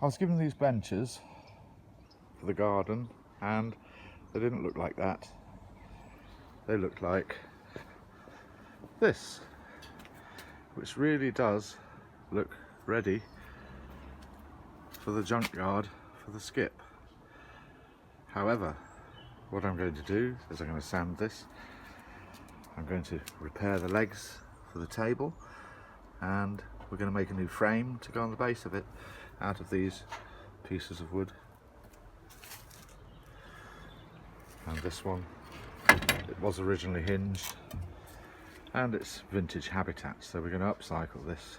I was given these benches for the garden and they didn't look like that. They looked like this, which really does look ready for the junkyard for the skip. However, what I'm going to do is I'm going to sand this. I'm going to repair the legs for the table, and we're going to make a new frame to go on the base of it out of these pieces of wood. And this one, it was originally hinged and it's vintage habitat, so we're going to upcycle this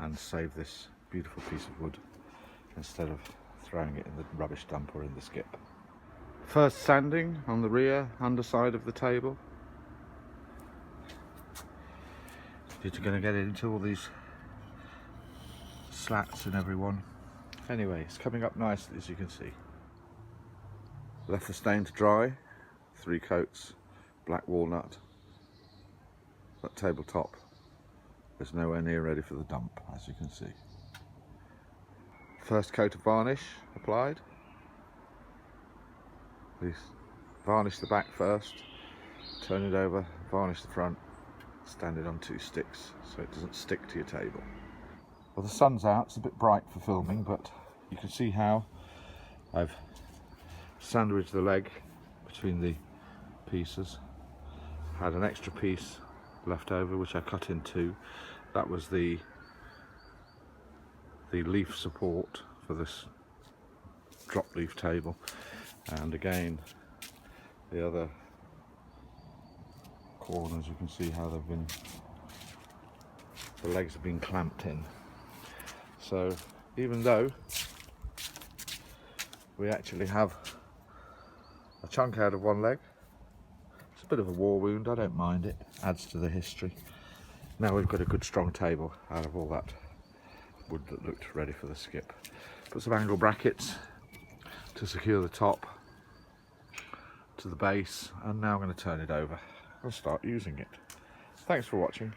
and save this beautiful piece of wood instead of throwing it in the rubbish dump or in the skip. First sanding on the rear underside of the table. You're going to get into all these slats in every one. Anyway, it's coming up nicely, as you can see. Left the stain to dry, 3 coats, black walnut. That tabletop is nowhere near ready for the dump, as you can see. First coat of varnish applied. We varnish the back first, turn it over, varnish the front, stand it on 2 sticks so it doesn't stick to your table. Well, the sun's out, it's a bit bright for filming, but you can see how I've sandwiched the leg between the pieces. Had an extra piece left over which I cut in 2. That was the leaf support for this drop leaf table, and again the other corners, you can see how the legs have been clamped in. So even though we actually have a chunk out of one leg, it's a bit of a war wound, I don't mind it, adds to the history. Now we've got a good strong table out of all that wood that looked ready for the skip. Put some angle brackets to secure the top to the base, and now I'm going to turn it over and start using it. Thanks for watching.